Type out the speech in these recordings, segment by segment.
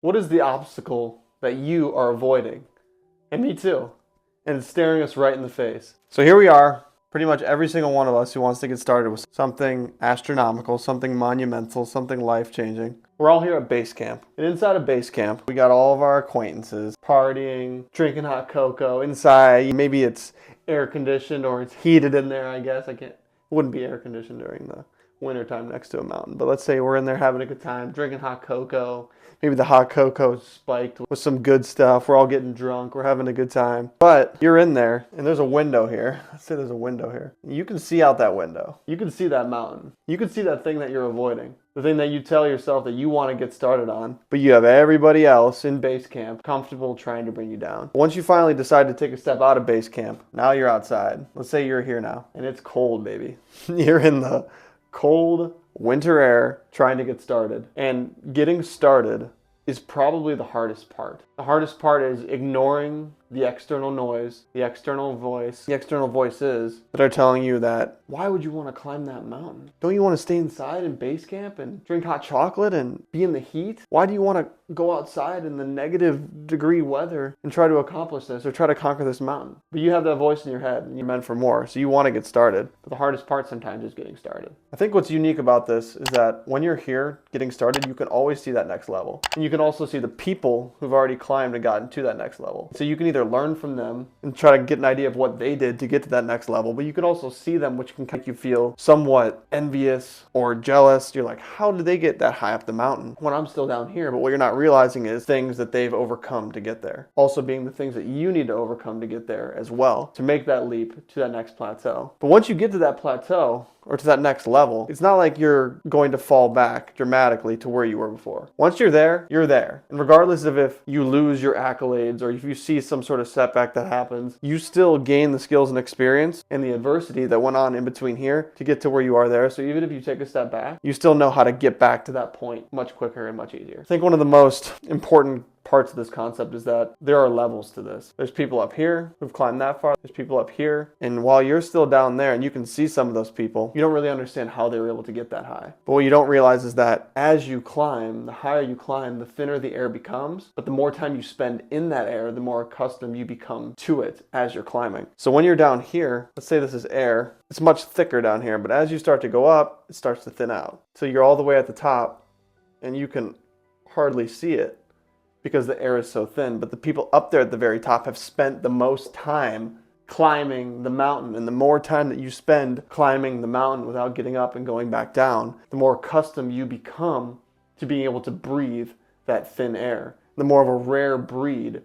What is the obstacle that you are avoiding? And me too. And it's staring us right in the face. So here we are. Pretty much every single one of us who wants to get started with something astronomical, something monumental, something life-changing. We're all here at base camp. And inside of base camp, we got all of our acquaintances partying, drinking hot cocoa. Inside, maybe it's air conditioned or it's heated in there, I guess. It wouldn't be air conditioned during the wintertime next to a mountain. But let's say we're in there having a good time, drinking hot cocoa. Maybe the hot cocoa is spiked with some good stuff. We're all getting drunk. We're having a good time. But you're in there, and there's a window here. Let's say there's a window here. You can see out that window. You can see that mountain. You can see that thing that you're avoiding. The thing that you tell yourself that you want to get started on. But you have everybody else in base camp comfortable trying to bring you down. Once you finally decide to take a step out of base camp, now you're outside. Let's say you're here now, and it's cold, baby. You're in the cold winter air trying to get started. And getting started is probably the hardest part. The hardest part is ignoring the external noise, the external voices that are telling you that, why would you want to climb that mountain? Don't you want to stay inside in base camp and drink hot chocolate and be in the heat? Why do you want to go outside in the negative degree weather and try to accomplish this or try to conquer this mountain? But you have that voice in your head and you're meant for more, so you want to get started. But the hardest part sometimes is getting started. I think what's unique about this is that when you're here getting started, you can always see that next level. And you can also see the people who've already climbed and gotten to that next level. So you can either learn from them and try to get an idea of what they did to get to that next level, but you can also see them, which can make you feel somewhat envious or jealous. You're like, how did they get that high up the mountain when I'm still down here? But what you're not realizing is things that they've overcome to get there. Also being the things that you need to overcome to get there as well, to make that leap to that next plateau. But once you get to that plateau, or to that next level, it's not like you're going to fall back dramatically to where you were before. Once you're there, you're there. And regardless of if you lose your accolades or if you see some sort of setback that happens, you still gain the skills and experience and the adversity that went on in between here to get to where you are there. So even if you take a step back, you still know how to get back to that point much quicker and much easier. I think one of the most important parts of this concept is that there are levels to this. There's people up here who've climbed that far. There's people up here. And while you're still down there and you can see some of those people, you don't really understand how they were able to get that high. But what you don't realize is that as you climb, the higher you climb, the thinner the air becomes. But the more time you spend in that air, the more accustomed you become to it as you're climbing. So when you're down here, let's say this is air, it's much thicker down here. But as you start to go up, it starts to thin out. So you're all the way at the top and you can hardly see it, because the air is so thin. But the people up there at the very top have spent the most time climbing the mountain. And the more time that you spend climbing the mountain without getting up and going back down, the more accustomed you become to being able to breathe that thin air. The more of a rare breed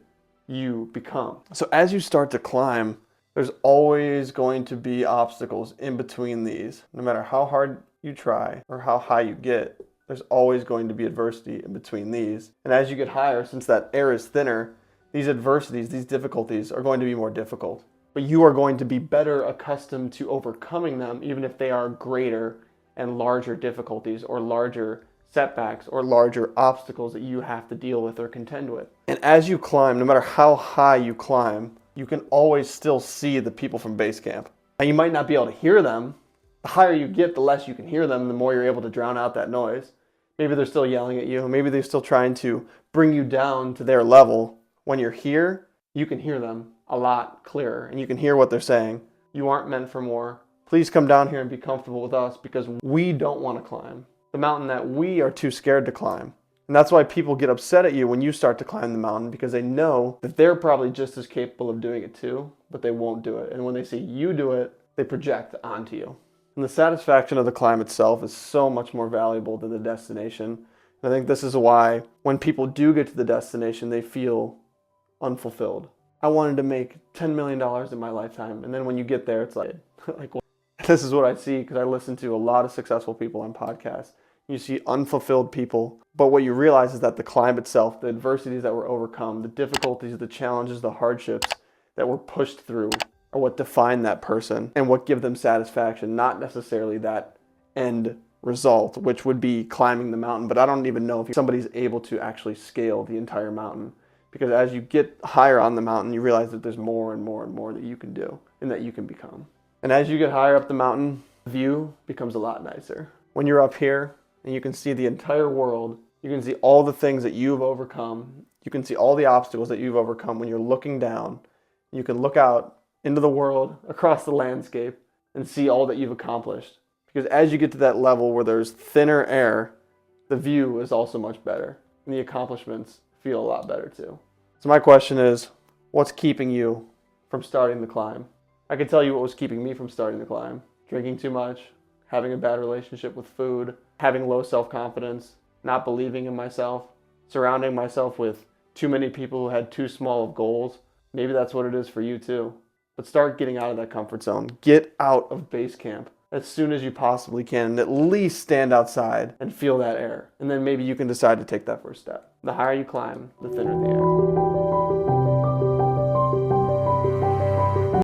you become. So as you start to climb, there's always going to be obstacles in between these. No matter how hard you try or how high you get, there's always going to be adversity in between these. And as you get higher, since that air is thinner, these adversities, these difficulties are going to be more difficult. But you are going to be better accustomed to overcoming them, even if they are greater and larger difficulties or larger setbacks or larger obstacles that you have to deal with or contend with. And as you climb, no matter how high you climb, you can always still see the people from base camp. Now you might not be able to hear them. The higher you get, the less you can hear them, the more you're able to drown out that noise. Maybe they're still yelling at you. Maybe they're still trying to bring you down to their level. When you're here, you can hear them a lot clearer and you can hear what they're saying. You aren't meant for more. Please come down here and be comfortable with us because we don't want to climb the mountain that we are too scared to climb. And that's why people get upset at you when you start to climb the mountain, because they know that they're probably just as capable of doing it too, but they won't do it. And when they see you do it, they project onto you. And the satisfaction of the climb itself is so much more valuable than the destination. And I think this is why when people do get to the destination, they feel unfulfilled. I wanted to make $10 million in my lifetime. And then when you get there, it's like what? This is what I see because I listen to a lot of successful people on podcasts. You see unfulfilled people. But what you realize is that the climb itself, the adversities that were overcome, the difficulties, the challenges, the hardships that were pushed through, are what define that person and what give them satisfaction, not necessarily that end result, which would be climbing the mountain. But I don't even know if somebody's able to actually scale the entire mountain, because as you get higher on the mountain, you realize that there's more and more and more that you can do and that you can become. And as you get higher up the mountain, the view becomes a lot nicer. When you're up here and you can see the entire world You can see all the things that you've overcome. You can see all the obstacles that you've overcome when you're looking down. You can look out into the world, across the landscape, and see all that you've accomplished. Because as you get to that level where there's thinner air, the view is also much better, and the accomplishments feel a lot better too. So my question is, what's keeping you from starting the climb? I can tell you what was keeping me from starting the climb. Drinking too much, having a bad relationship with food, having low self-confidence, not believing in myself, surrounding myself with too many people who had too small of goals. Maybe that's what it is for you too. But start getting out of that comfort zone. Get out of base camp as soon as you possibly can, and at least stand outside and feel that air. And then maybe you can decide to take that first step. The higher you climb, the thinner the air.